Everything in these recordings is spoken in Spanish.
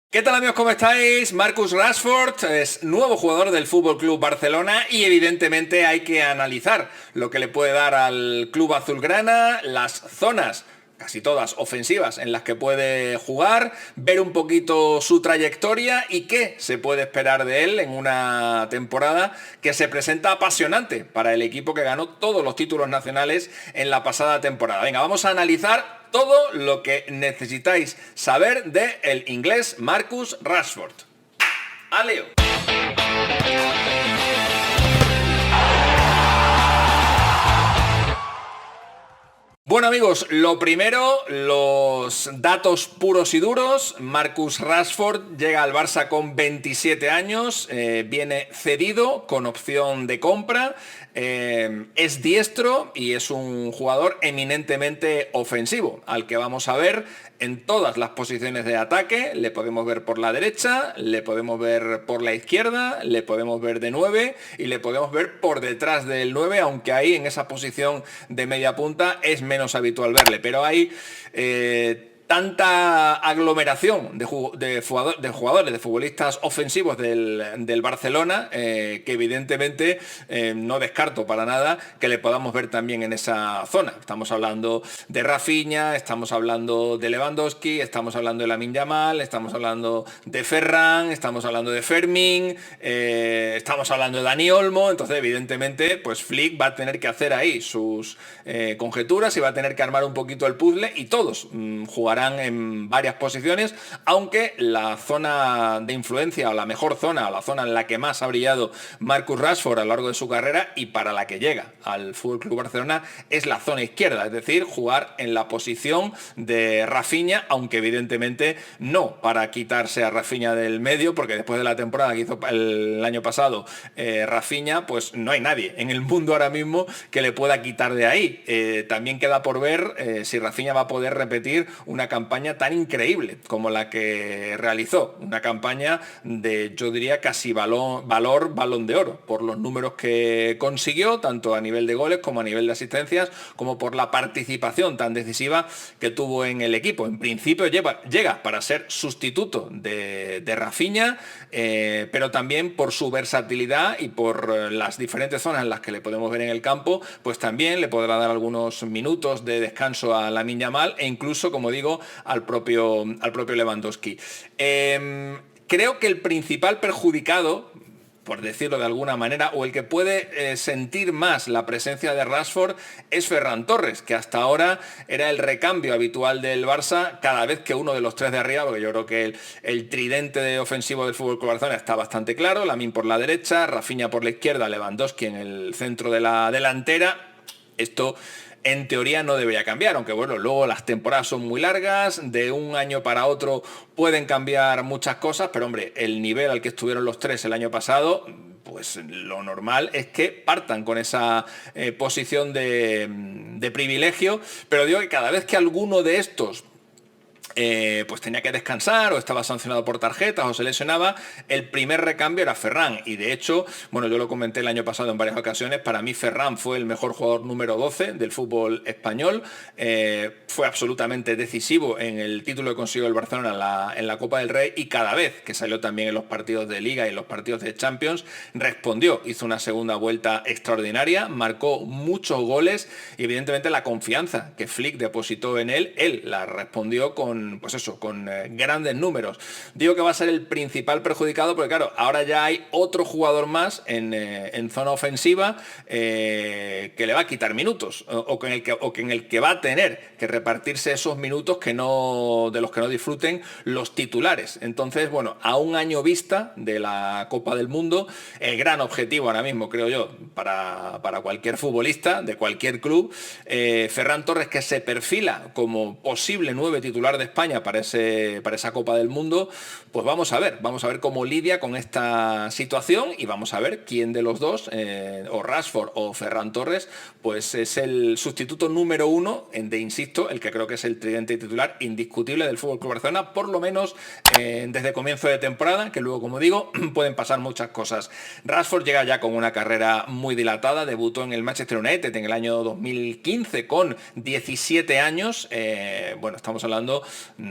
¿Qué tal amigos? ¿Cómo estáis? Marcus Rashford es nuevo jugador del Fútbol Club Barcelona y evidentemente hay que analizar lo que le puede dar al club azulgrana, las zonas casi todas ofensivas en las que puede jugar, ver un poquito su trayectoria y qué se puede esperar de él en una temporada que se presenta apasionante para el equipo que ganó todos los títulos nacionales en la pasada temporada. Venga, vamos a analizar todo lo que necesitáis saber del inglés Marcus Rashford. ¡Aleo! Bueno amigos, lo primero, los datos puros y duros. Marcus Rashford llega al Barça con 27 años, viene cedido con opción de compra, es diestro y es un jugador eminentemente ofensivo, al que vamos a ver en todas las posiciones de ataque. Le podemos ver por la derecha, le podemos ver por la izquierda, le podemos ver de 9 y le podemos ver por detrás del 9, aunque ahí en esa posición de media punta es menos habitual verle, pero hay tanta aglomeración de jugadores, de futbolistas ofensivos del Barcelona, que evidentemente no descarto para nada que le podamos ver también en esa zona. Estamos hablando de Rafinha, estamos hablando de Lewandowski, estamos hablando de Lamine Yamal, estamos hablando de Ferran, estamos hablando de Fermín, estamos hablando de Dani Olmo. Entonces evidentemente pues Flick va a tener que hacer ahí sus conjeturas y va a tener que armar un poquito el puzzle y todos jugarán en varias posiciones, aunque la zona de influencia o la mejor zona, o la zona en la que más ha brillado Marcus Rashford a lo largo de su carrera y para la que llega al FC Barcelona es la zona izquierda, es decir, jugar en la posición de Rafinha, aunque evidentemente no para quitarse a Rafinha del medio, porque después de la temporada que hizo el año pasado Rafinha, pues no hay nadie en el mundo ahora mismo que le pueda quitar de ahí. También queda por ver si Rafinha va a poder repetir una campaña tan increíble como la que realizó, una campaña de, yo diría, casi valor balón de oro, por los números que consiguió, tanto a nivel de goles como a nivel de asistencias, como por la participación tan decisiva que tuvo en el equipo. En principio llega para ser sustituto de Rafinha, pero también por su versatilidad y por las diferentes zonas en las que le podemos ver en el campo, pues también le podrá dar algunos minutos de descanso a Lamine Yamal e incluso, como digo, al propio Lewandowski. Creo que el principal perjudicado, por decirlo de alguna manera, o el que puede sentir más la presencia de Rashford es Ferran Torres, que hasta ahora era el recambio habitual del Barça cada vez que uno de los tres de arriba, porque yo creo que el tridente ofensivo del FC Barcelona está bastante claro: Lamine por la derecha, Rafinha por la izquierda, Lewandowski en el centro de la delantera. Esto en teoría no debería cambiar, aunque bueno, luego las temporadas son muy largas, de un año para otro pueden cambiar muchas cosas, pero hombre, el nivel al que estuvieron los tres el año pasado, pues lo normal es que partan con esa posición de privilegio, pero digo que cada vez que alguno de estos pues tenía que descansar o estaba sancionado por tarjetas o se lesionaba, el primer recambio era Ferran. Y de hecho, bueno, yo lo comenté el año pasado en varias ocasiones, para mí Ferran fue el mejor jugador número 12 del fútbol español, fue absolutamente decisivo en el título que consiguió el Barcelona en la Copa del Rey, y cada vez que salió también en los partidos de Liga y en los partidos de Champions, respondió, hizo una segunda vuelta extraordinaria, marcó muchos goles y evidentemente la confianza que Flick depositó en él la respondió con pues eso, con grandes números. Digo que va a ser el principal perjudicado porque claro, ahora ya hay otro jugador más en zona ofensiva que le va a quitar minutos o en el que va a tener que repartirse esos minutos de los que no disfruten los titulares. Entonces, bueno, a un año vista de la Copa del Mundo, el gran objetivo ahora mismo, creo yo, para cualquier futbolista de cualquier club, Ferran Torres, que se perfila como posible 9 titular de España para esa Copa del Mundo, pues vamos a ver cómo lidia con esta situación y vamos a ver quién de los dos, o Rashford o Ferran Torres, pues es el sustituto número uno insisto, el que creo que es el tridente titular indiscutible del FC Barcelona, por lo menos desde comienzo de temporada, que luego, como digo, pueden pasar muchas cosas. Rashford llega ya con una carrera muy dilatada, debutó en el Manchester United en el año 2015 con 17 años, bueno, estamos hablando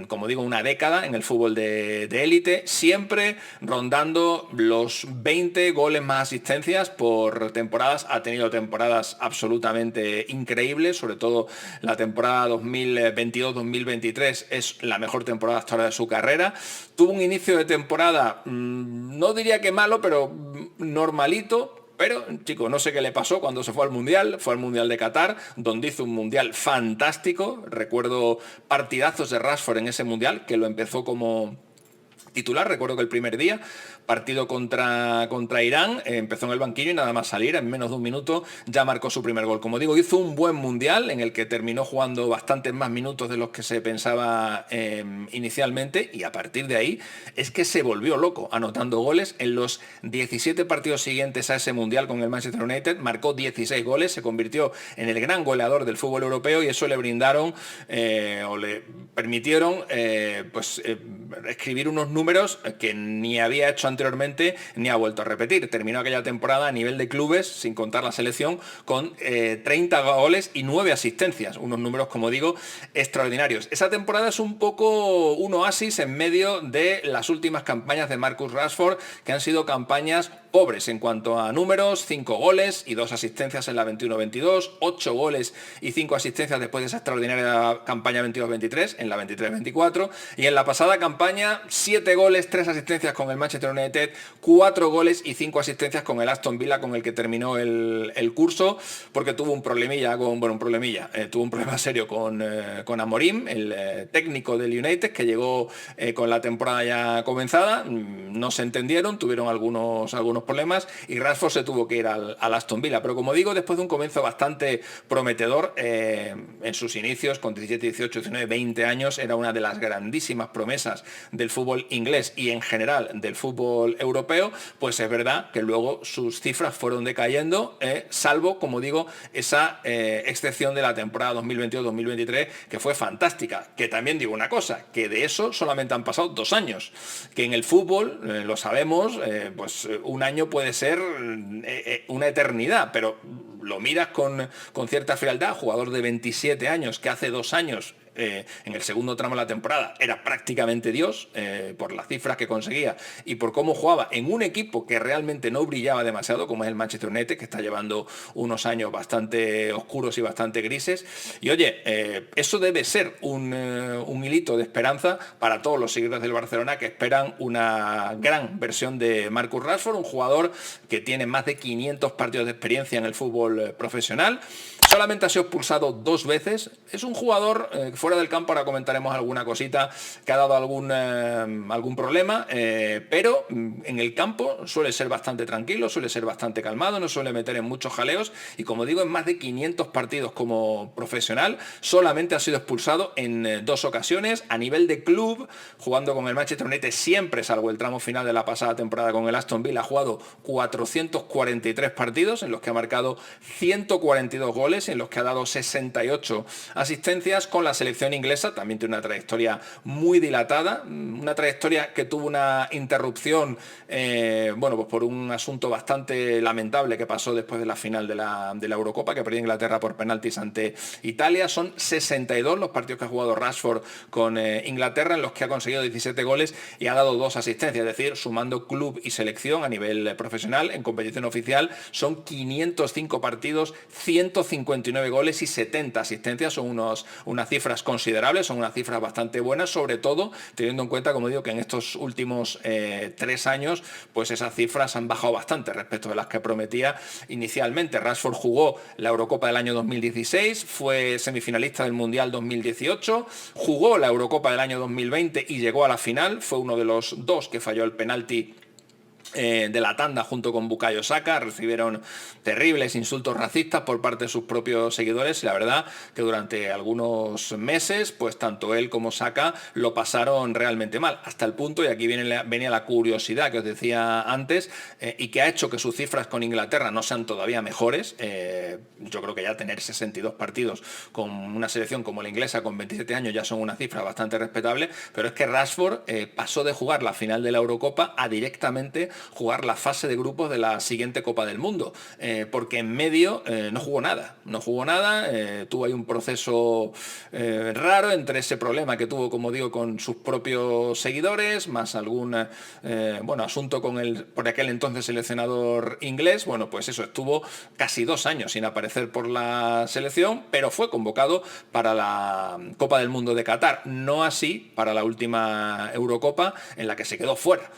como digo, una década en el fútbol de élite, siempre rondando los 20 goles más asistencias por temporadas. Ha tenido temporadas absolutamente increíbles, sobre todo la temporada 2022-2023 es la mejor temporada hasta ahora de su carrera. Tuvo un inicio de temporada, no diría que malo, pero normalito. Pero, chico, no sé qué le pasó cuando se fue al Mundial de Qatar, donde hizo un Mundial fantástico. Recuerdo partidazos de Rashford en ese Mundial, que lo empezó como titular. Recuerdo que el primer día, partido contra Irán, empezó en el banquillo y nada más salir, en menos de un minuto ya marcó su primer gol. Como digo, hizo un buen Mundial en el que terminó jugando bastantes más minutos de los que se pensaba inicialmente, y a partir de ahí es que se volvió loco anotando goles. En los 17 partidos siguientes a ese Mundial con el Manchester United marcó 16 goles, se convirtió en el gran goleador del fútbol europeo, y eso le brindaron o le permitieron escribir unos números que ni había hecho anteriormente ni ha vuelto a repetir. Terminó aquella temporada a nivel de clubes, sin contar la selección, con 30 goles y 9 asistencias. Unos números, como digo, extraordinarios. Esa temporada es un poco un oasis en medio de las últimas campañas de Marcus Rashford, que han sido campañas pobres en cuanto a números: 5 goles y 2 asistencias en la 21-22, 8 goles y 5 asistencias después de esa extraordinaria campaña 22-23, en la 23-24, y en la pasada campaña 7 goles, 3 asistencias con el Manchester United, 4 goles y 5 asistencias con el Aston Villa, con el que terminó el curso, porque tuvo un problemilla tuvo un problema serio con Amorim, el técnico del United, que llegó con la temporada ya comenzada. No se entendieron, tuvieron algunos problemas, y Rashford se tuvo que ir al Aston Villa. Pero como digo, después de un comienzo bastante prometedor, en sus inicios, con 17, 18, 19, 20 años, era una de las grandísimas promesas del fútbol inglés y en general del fútbol europeo. Pues es verdad que luego sus cifras fueron decayendo, salvo, como digo, esa excepción de la temporada 2022-2023, que fue fantástica. Que también digo una cosa, que de eso solamente han pasado 2 años, que en el fútbol, lo sabemos, pues un año puede ser una eternidad, pero lo miras con cierta frialdad. Jugador de 27 años que hace 2 años, en el segundo tramo de la temporada, era prácticamente Dios, por las cifras que conseguía y por cómo jugaba en un equipo que realmente no brillaba demasiado, como es el Manchester United, que está llevando unos años bastante oscuros y bastante grises. Y oye, eso debe ser un hilito de esperanza para todos los seguidores del Barcelona, que esperan una gran versión de Marcus Rashford, un jugador que tiene más de 500 partidos de experiencia en el fútbol profesional. Solamente ha sido expulsado 2 veces. Es un jugador, fuera del campo ahora comentaremos alguna cosita, que ha dado algún problema, pero en el campo suele ser bastante tranquilo, suele ser bastante calmado, no suele meter en muchos jaleos, y como digo, en más de 500 partidos como profesional solamente ha sido expulsado en 2 ocasiones. A nivel de club, jugando con el Manchester United siempre, salvo el tramo final de la pasada temporada con el Aston Villa, ha jugado 443 partidos en los que ha marcado 142 goles, en los que ha dado 68 asistencias. Con la selección inglesa también tiene una trayectoria muy dilatada, una trayectoria que tuvo una interrupción, pues por un asunto bastante lamentable que pasó después de la final de la Eurocopa, que perdió Inglaterra por penaltis ante Italia. Son 62 los partidos que ha jugado Rashford con Inglaterra, en los que ha conseguido 17 goles y ha dado 2 asistencias, es decir, sumando club y selección a nivel profesional en competición oficial, son 505 partidos, 159 goles y 70 asistencias. Son unas cifras considerables, son unas cifras bastante buenas, sobre todo teniendo en cuenta, como digo, que en estos últimos 3 años, pues esas cifras han bajado bastante respecto de las que prometía inicialmente. Rashford jugó la Eurocopa del año 2016, fue semifinalista del Mundial 2018, jugó la Eurocopa del año 2020 y llegó a la final, fue uno de los 2 que falló el penalti de la tanda junto con Bukayo Saka. Recibieron terribles insultos racistas por parte de sus propios seguidores, y la verdad que durante algunos meses, pues tanto él como Saka lo pasaron realmente mal, hasta el punto, y aquí venía la curiosidad que os decía antes, y que ha hecho que sus cifras con Inglaterra no sean todavía mejores. Yo creo que ya tener 62 partidos con una selección como la inglesa con 27 años ya son una cifra bastante respetable, pero es que Rashford pasó de jugar la final de la Eurocopa a directamente jugar la fase de grupos de la siguiente Copa del Mundo, porque en medio no jugó nada, tuvo ahí un proceso raro entre ese problema que tuvo, como digo, con sus propios seguidores, más algún asunto con el por aquel entonces seleccionador inglés. Bueno, pues eso, estuvo casi 2 años sin aparecer por la selección, pero fue convocado para la Copa del Mundo de Qatar, no así para la última Eurocopa, en la que se quedó fuera.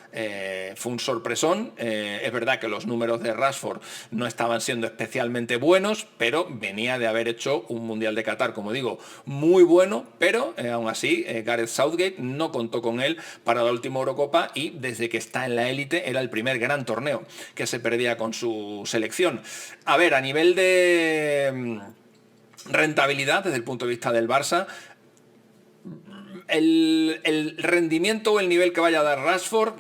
Fue un sorpresón. Es verdad que los números de Rashford no estaban siendo especialmente buenos, pero venía de haber hecho un Mundial de Qatar, como digo, muy bueno, pero aún así Gareth Southgate no contó con él para la última Eurocopa, y desde que está en la élite era el primer gran torneo que se perdía con su selección. A ver, a nivel de rentabilidad desde el punto de vista del Barça, el rendimiento o el nivel que vaya a dar Rashford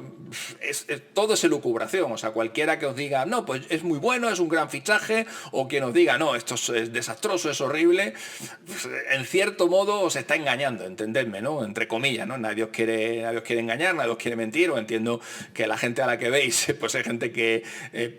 todo es elucubración. O sea, cualquiera que os diga, no, pues es muy bueno, es un gran fichaje, o quien os diga, no, esto es desastroso, es horrible, pues, en cierto modo os está engañando, entendedme, ¿no? Entre comillas, ¿no? Nadie os quiere engañar, nadie os quiere mentir. O entiendo que la gente a la que veis, pues hay gente que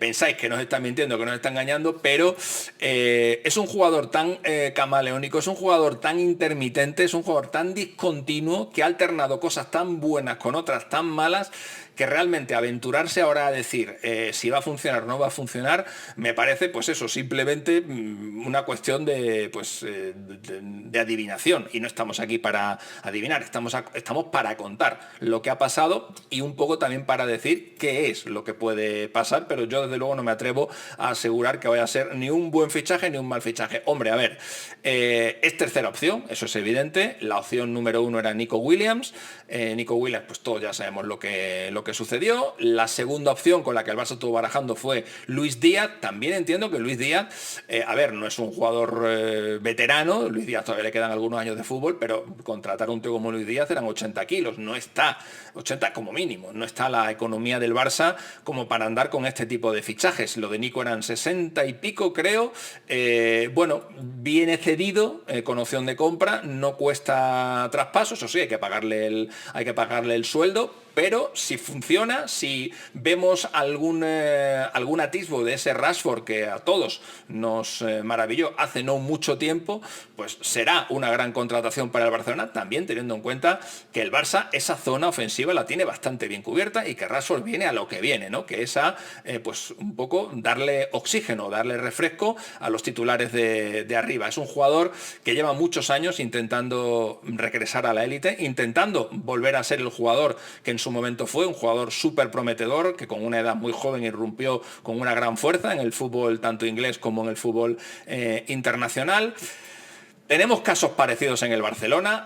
pensáis que nos está mintiendo, que nos está engañando, pero es un jugador tan camaleónico, es un jugador tan intermitente, es un jugador tan discontinuo, que ha alternado cosas tan buenas con otras tan malas, que realmente aventurarse ahora a decir si va a funcionar o no va a funcionar, me parece, pues eso, simplemente una cuestión de adivinación. Y no estamos aquí para adivinar, estamos para contar lo que ha pasado, y un poco también para decir qué es lo que puede pasar, pero yo desde luego no me atrevo a asegurar que vaya a ser ni un buen fichaje ni un mal fichaje. Hombre, a ver, es tercera opción, eso es evidente. La opción número 1 era Nico Williams. Nico Williams, pues todos ya sabemos lo que sucedió. La segunda opción con la que el Barça estuvo barajando fue Luis Díaz. También entiendo que Luis Díaz, no es un jugador veterano. Luis Díaz todavía le quedan algunos años de fútbol, pero contratar a un tío como Luis Díaz eran 80 kilos. No está, 80 como mínimo, no está la economía del Barça como para andar con este tipo de fichajes. Lo de Nico eran 60 y pico, creo. Viene cedido, con opción de compra, no cuesta traspaso, eso sí, hay que pagarle el sueldo. Pero si funciona, si vemos algún atisbo de ese Rashford que a todos nos maravilló hace no mucho tiempo, pues será una gran contratación para el Barcelona, también teniendo en cuenta que el Barça esa zona ofensiva la tiene bastante bien cubierta, y que Rashford viene a lo que viene, ¿no? Que es un poco darle oxígeno, darle refresco a los titulares de arriba. Es un jugador que lleva muchos años intentando regresar a la élite, intentando volver a ser el jugador que en su momento fue, un jugador súper prometedor, que con una edad muy joven irrumpió con una gran fuerza en el fútbol tanto inglés como en el fútbol internacional. Tenemos casos parecidos en el Barcelona.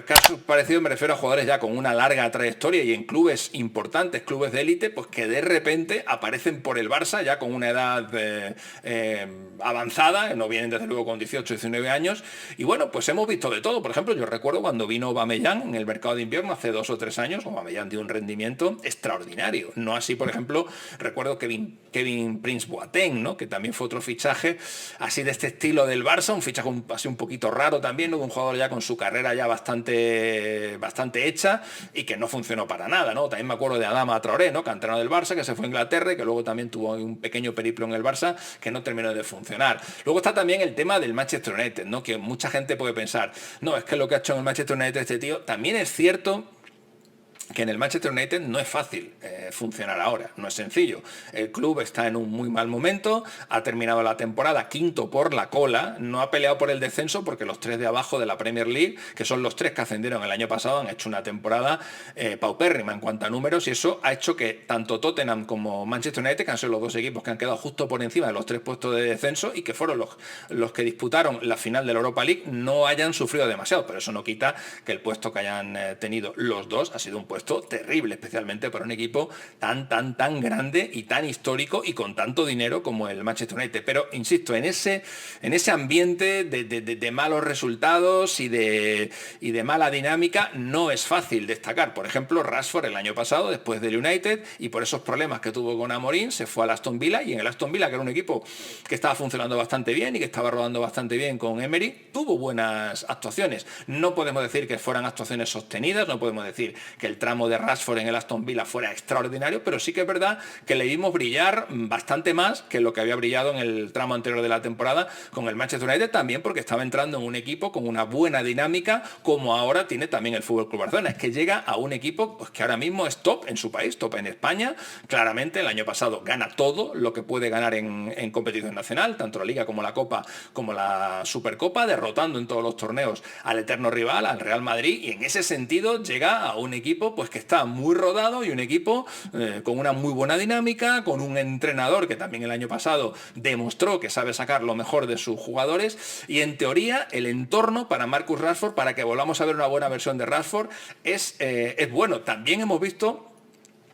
Casos parecidos me refiero a jugadores ya con una larga trayectoria y en clubes importantes, clubes de élite, pues que de repente aparecen por el Barça ya con una edad avanzada, no vienen desde luego con 18, 19 años. Y bueno, pues hemos visto de todo. Por ejemplo, yo recuerdo cuando vino Aubameyang en el mercado de invierno hace 2 o 3 años, Aubameyang dio un rendimiento extraordinario. No así, por ejemplo, recuerdo Kevin Prince Boateng, ¿no? Que también fue otro fichaje así de este estilo del Barça, un fichaje así un poquito raro también, ¿no? De un jugador ya con su carrera ya bastante hecha y que no funcionó para nada, ¿no? También me acuerdo de Adama Traoré, ¿no? Canterano del Barça, que se fue a Inglaterra y que luego también tuvo un pequeño periplo en el Barça que no terminó de funcionar. Luego está también el tema del Manchester United, ¿no? Que mucha gente puede pensar, no, es que lo que ha hecho en el Manchester United este tío, también es cierto que en el Manchester United no es fácil funcionar ahora, no es sencillo. El club está en un muy mal momento, ha terminado la temporada quinto por la cola, no ha peleado por el descenso porque los 3 de abajo de la Premier League, que son los 3 que ascendieron el año pasado, han hecho una temporada paupérrima en cuanto a números, y eso ha hecho que tanto Tottenham como Manchester United, que han sido los 2 equipos que han quedado justo por encima de los 3 puestos de descenso y que fueron los que disputaron la final de la Europa League, no hayan sufrido demasiado, pero eso no quita que el puesto que hayan tenido los dos ha sido un puesto terrible, especialmente para un equipo tan grande y tan histórico y con tanto dinero como el Manchester United. Pero insisto, en ese ambiente de malos resultados y de mala dinámica, no es fácil destacar. Por ejemplo, Rashford el año pasado, después del United, y por esos problemas que tuvo con Amorim, se fue al Aston Villa, y en el Aston Villa, que era un equipo que estaba funcionando bastante bien y que estaba rodando bastante bien con Emery, tuvo buenas actuaciones. No podemos decir que fueran actuaciones sostenidas, no podemos decir que el tramo de Rashford en el Aston Villa fuera extraordinario, extraordinario, pero sí que es verdad que le vimos brillar bastante más que lo que había brillado en el tramo anterior de la temporada con el Manchester United, también porque estaba entrando en un equipo con una buena dinámica, como ahora tiene también el FC Barcelona. Es que llega a un equipo pues, que ahora mismo es top en su país, top en España. Claramente el año pasado gana todo lo que puede ganar en competición nacional, tanto la Liga como la Copa como la Supercopa, derrotando en todos los torneos al eterno rival, al Real Madrid, y en ese sentido llega a un equipo pues que está muy rodado y un equipo con una muy buena dinámica, con un entrenador que también el año pasado demostró que sabe sacar lo mejor de sus jugadores, y en teoría el entorno para Marcus Rashford, para que volvamos a ver una buena versión de Rashford, es bueno. También hemos visto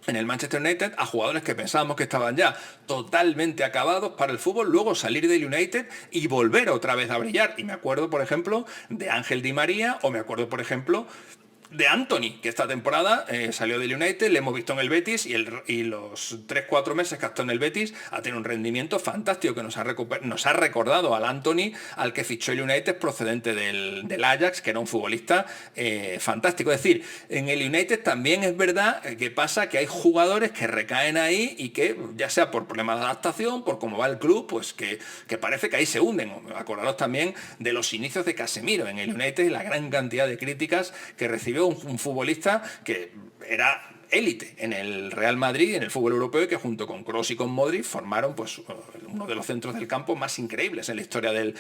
en el Manchester United a jugadores que pensábamos que estaban ya totalmente acabados para el fútbol, luego salir del United y volver otra vez a brillar. Y me acuerdo, por ejemplo, de Ángel Di María, o me acuerdo, por ejemplo, de Anthony, que esta temporada salió del United, le hemos visto en el Betis y los 3-4 meses que ha estado en el Betis ha tenido un rendimiento fantástico que nos ha recordado al Anthony, al que fichó el United procedente del Ajax, que era un futbolista fantástico. Es decir, en el United también es verdad que pasa que hay jugadores que recaen ahí y que, ya sea por problemas de adaptación, por cómo va el club, pues que parece que ahí se hunden. Acordaros también de los inicios de Casemiro en el United y la gran cantidad de críticas que recibió un futbolista que era élite en el Real Madrid y en el fútbol europeo, y que junto con Kroos y con Modric formaron pues uno de los centros del campo más increíbles en la historia del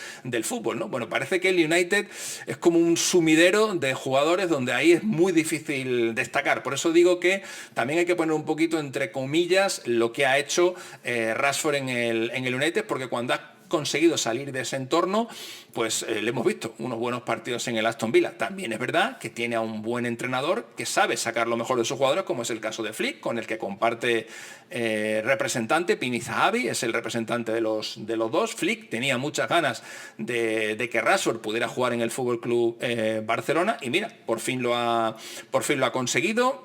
fútbol, ¿no? Bueno, parece que el United es como un sumidero de jugadores donde ahí es muy difícil destacar. Por eso digo que también hay que poner un poquito entre comillas lo que ha hecho Rashford en el United, porque cuando ha conseguido salir de ese entorno, pues le hemos visto unos buenos partidos en el Aston Villa. También es verdad que tiene a un buen entrenador que sabe sacar lo mejor de sus jugadores, como es el caso de Flick, con el que comparte representante. Pini Zahavi es el representante de los dos. Flick tenía muchas ganas de que Rashford pudiera jugar en el Fútbol Club Barcelona, y mira, por fin lo ha conseguido.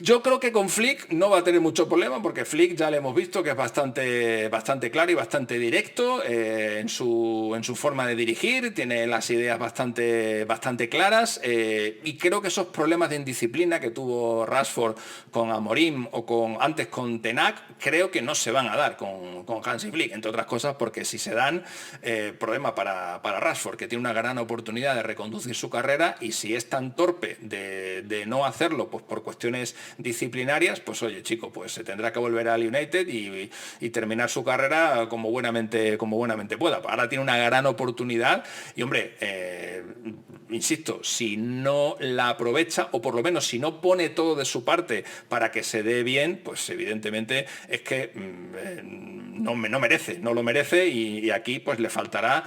Yo creo que con Flick no va a tener mucho problema, porque Flick ya le hemos visto que es bastante claro y bastante directo en su forma de dirigir, tiene las ideas bastante claras, y creo que esos problemas de indisciplina que tuvo Rashford con Amorim o antes con Ten Hag, creo que no se van a dar con Hansi Flick, entre otras cosas porque si se dan, problema para Rashford, que tiene una gran oportunidad de reconducir su carrera, y si es tan torpe de no hacerlo pues por cuestiones disciplinarias, pues oye, chico, pues se tendrá que volver al United y terminar su carrera como buenamente pueda. Ahora tiene una gran oportunidad y, hombre, insisto, si no la aprovecha, o por lo menos si no pone todo de su parte para que se dé bien, pues evidentemente es que no lo merece, y aquí pues le faltará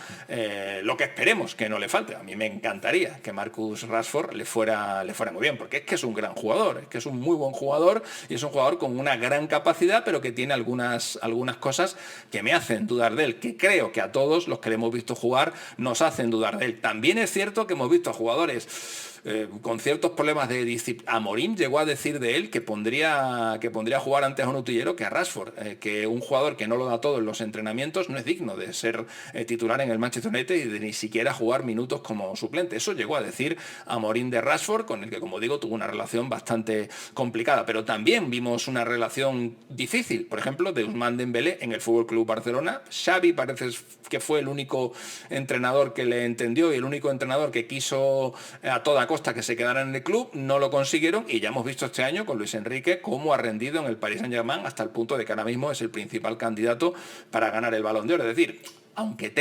lo que esperemos que no le falte. A mí me encantaría que Marcus Rashford le fuera muy bien, porque es que es un gran jugador, es que es un muy buen jugador, y es un jugador con una gran capacidad, pero que tiene algunas cosas que me hacen dudar de él, que creo que a todos los que le hemos visto jugar nos hacen dudar de él. También es cierto que hemos visto a jugadores con ciertos problemas de disciplina. Amorim llegó a decir de él que pondría jugar antes a un utillero que a Rashford, que un jugador que no lo da todo en los entrenamientos no es digno de ser titular en el Manchester United y de ni siquiera jugar minutos como suplente. Eso llegó a decir Amorim de Rashford, con el que, como digo, tuvo una relación bastante complicada, pero también vimos una relación difícil, por ejemplo, de Ousmane Dembélé en el FC Barcelona. Xavi parece que fue el único entrenador que le entendió y el único entrenador que quiso a toda costa que se quedara en el club. No lo consiguieron, y ya hemos visto este año con Luis Enrique cómo ha rendido en el Paris Saint-Germain, hasta el punto de que ahora mismo es el principal candidato para ganar el Balón de Oro. Es decir, aunque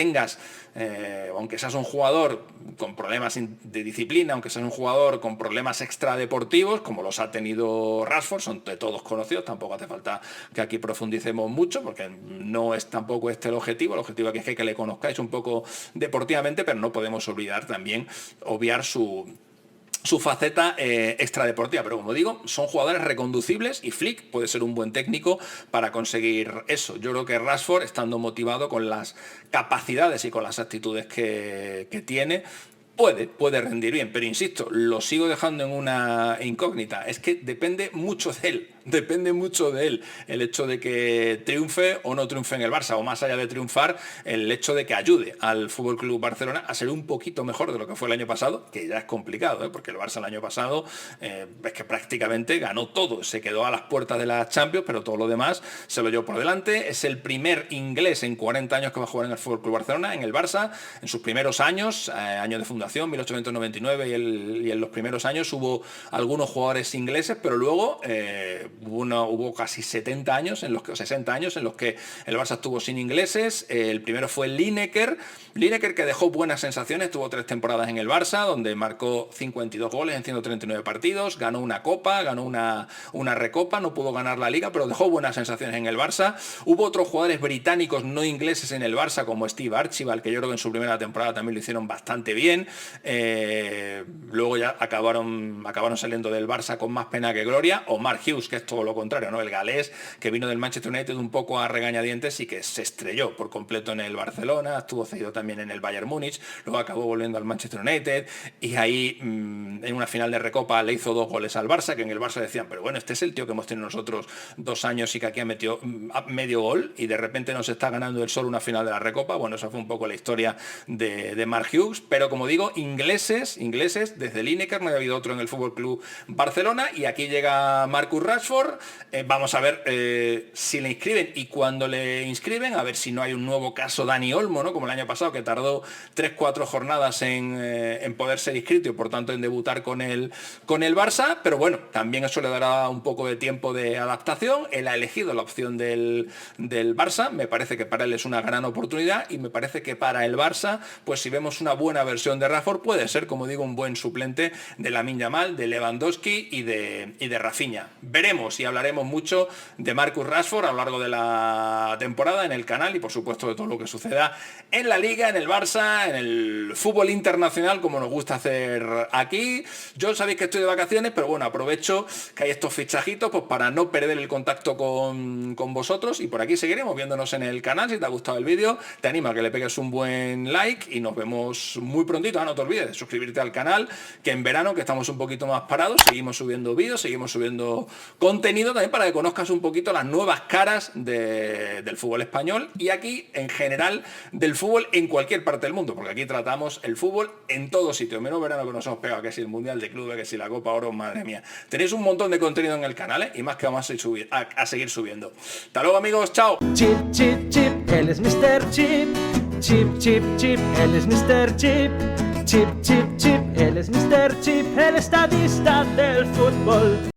seas un jugador con problemas de disciplina, aunque seas un jugador con problemas extradeportivos, como los ha tenido Rashford, son de todos conocidos, tampoco hace falta que aquí profundicemos mucho, porque no es tampoco este el objetivo aquí es que le conozcáis un poco deportivamente, pero no podemos obviar su faceta extradeportiva. Pero como digo, son jugadores reconducibles, y Flick puede ser un buen técnico para conseguir eso. Yo creo que Rashford, estando motivado con las capacidades y con las actitudes que tiene, puede rendir bien, pero insisto, lo sigo dejando en una incógnita. Es que depende mucho de él, el hecho de que triunfe o no triunfe en el Barça, o más allá de triunfar, el hecho de que ayude al Fútbol Club Barcelona a ser un poquito mejor de lo que fue el año pasado, que ya es complicado, porque el Barça el año pasado es que prácticamente ganó todo, se quedó a las puertas de la Champions, pero todo lo demás se lo llevó por delante. Es el primer inglés en 40 años que va a jugar en el Fútbol Club Barcelona, en el Barça, en sus primeros años, años de fundación, 1899, y en los primeros años hubo algunos jugadores ingleses, pero luego hubo casi 70 años, en los que, 60 años en los que el Barça estuvo sin ingleses. El primero fue Lineker, que dejó buenas sensaciones, tuvo 3 temporadas en el Barça, donde marcó 52 goles en 139 partidos, ganó una Copa, ganó una Recopa, no pudo ganar la Liga, pero dejó buenas sensaciones en el Barça. Hubo otros jugadores británicos no ingleses en el Barça, como Steve Archibald, que yo creo que en su primera temporada también lo hicieron bastante bien. Luego ya acabaron saliendo del Barça con más pena que gloria, o Mark Hughes, que es todo lo contrario, ¿no? El galés, que vino del Manchester United un poco a regañadientes y que se estrelló por completo en el Barcelona, estuvo cedido también en el Bayern Múnich, luego acabó volviendo al Manchester United, y ahí en una final de Recopa le hizo 2 goles al Barça, que en el Barça decían, pero bueno, este es el tío que hemos tenido nosotros 2 años y que aquí ha metido medio gol, y de repente nos está ganando él solo una final de la Recopa. Bueno, esa fue un poco la historia de Mark Hughes, pero como digo, ingleses, desde Lineker no había habido otro en el Fútbol Club Barcelona, y aquí llega Marcus Rashford. Vamos a ver si le inscriben, y cuando le inscriben, a ver si no hay un nuevo caso Dani Olmo, ¿no? Como el año pasado, que tardó 3-4 jornadas en poder ser inscrito y por tanto en debutar con el Barça, pero bueno, también eso le dará un poco de tiempo de adaptación. Él ha elegido la opción del Barça, me parece que para él es una gran oportunidad, y me parece que para el Barça, pues si vemos una buena versión de Rashford, puede ser, como digo, un buen suplente de Lamine Yamal, de Lewandowski y de Rafinha. Veremos y hablaremos mucho de Marcus Rashford a lo largo de la temporada en el canal, y por supuesto de todo lo que suceda en la Liga, en el Barça, en el fútbol internacional, como nos gusta hacer aquí. Yo sabéis que estoy de vacaciones, pero bueno, aprovecho que hay estos fichajitos pues para no perder el contacto con vosotros, y por aquí seguiremos viéndonos en el canal. Si te ha gustado el vídeo, te animo a que le pegues un buen like, y nos vemos muy prontito. No te olvides de suscribirte al canal, que en verano, que estamos un poquito más parados, seguimos subiendo vídeos, seguimos subiendo contenido también para que conozcas un poquito las nuevas caras del fútbol español, y aquí en general del fútbol en cualquier parte del mundo, porque aquí tratamos el fútbol en todo sitio, menos verano, que nos hemos pegado, que si el Mundial de Clubes, que si la Copa Oro, madre mía. Tenéis un montón de contenido en el canal, y más que vamos a seguir subiendo. Hasta luego, amigos, chao. Chip, chip, chip, él es Mr. Chip. Chip, chip, chip, él es Mr. Chip. Chip, chip, chip, él es Mr. Chip, el estadista del fútbol.